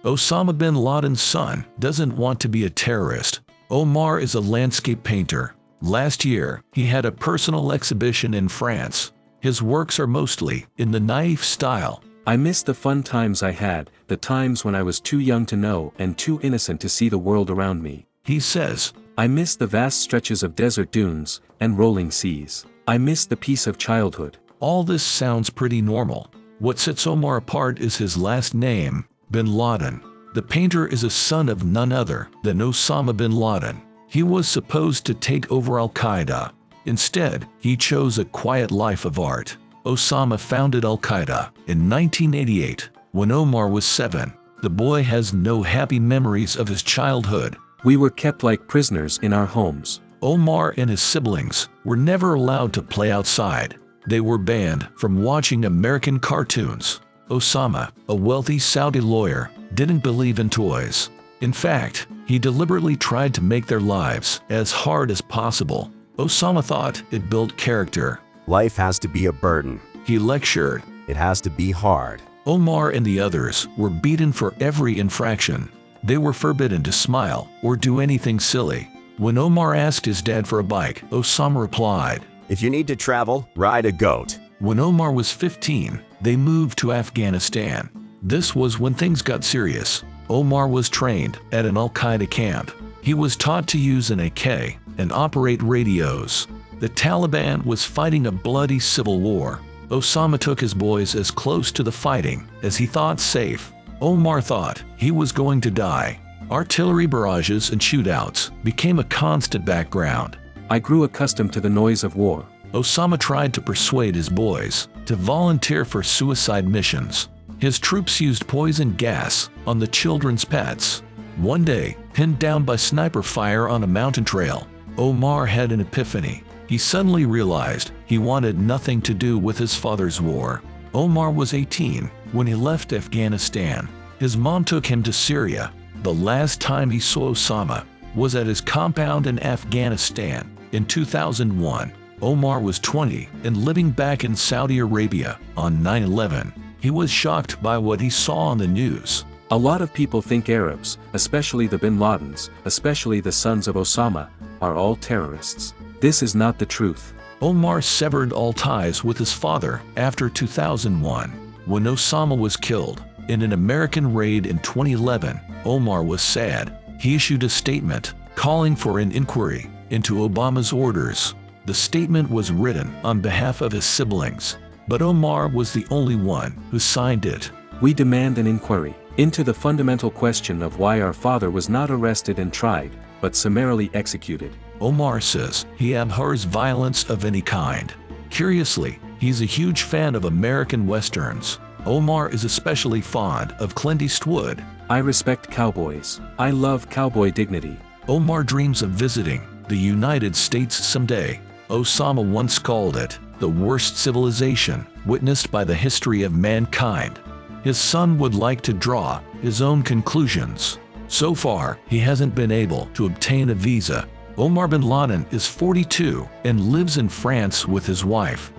Osama bin Laden's son doesn't want to be a terrorist. Omar is a landscape painter. Last year, he had a personal exhibition in France. His works are mostly in the naif style. I miss the fun times I had, the times when I was too young to know and too innocent to see the world around me. He says, I miss the vast stretches of desert dunes and rolling seas. I miss the peace of childhood. All this sounds pretty normal. What sets Omar apart is his last name, bin Laden. The painter is a son of none other than Osama bin Laden. He was supposed to take over al-Qaeda. Instead, he chose a quiet life of art. Osama founded al-Qaeda in 1988, when Omar was 7. The boy has no happy memories of his childhood. We were kept like prisoners in our homes. Omar and his siblings were never allowed to play outside. They were banned from watching American cartoons. Osama, a wealthy Saudi lawyer, didn't believe in toys. In fact, he deliberately tried to make their lives as hard as possible. Osama thought it built character. Life has to be a burden. He lectured. It has to be hard. Omar and the others were beaten for every infraction. They were forbidden to smile or do anything silly. When Omar asked his dad for a bike, Osama replied, If you need to travel, ride a goat. When Omar was 15, they moved to Afghanistan. This was when things got serious. Omar was trained at an al-Qaeda camp. He was taught to use an AK and operate radios. The Taliban was fighting a bloody civil war. Osama took his boys as close to the fighting as he thought safe. Omar thought he was going to die. Artillery barrages and shootouts became a constant background. I grew accustomed to the noise of war. Osama tried to persuade his boys to volunteer for suicide missions. His troops used poison gas on the children's pets. One day, pinned down by sniper fire on a mountain trail, Omar had an epiphany. He suddenly realized he wanted nothing to do with his father's war. Omar was 18 when he left Afghanistan. His mom took him to Syria. The last time he saw Osama was at his compound in Afghanistan. In 2001, Omar was 20 and living back in Saudi Arabia on 9/11. He was shocked by what he saw on the news. A lot of people think Arabs, especially the bin Ladens, especially the sons of Osama, are all terrorists. This is not the truth. Omar severed all ties with his father after 2001. When Osama was killed in an American raid in 2011, Omar was sad. He issued a statement calling for an inquiry into Obama's orders. The statement was written on behalf of his siblings, but Omar was the only one who signed it. We demand an inquiry into the fundamental question of why our father was not arrested and tried, but summarily executed. Omar says he abhors violence of any kind. Curiously, he's a huge fan of American westerns. Omar is especially fond of Clint Eastwood. I respect cowboys. I love cowboy dignity. Omar dreams of visiting the United States someday. Osama once called it the worst civilization witnessed by the history of mankind. His son would like to draw his own conclusions. So far, he hasn't been able to obtain a visa. Omar bin Laden is 42 and lives in France with his wife.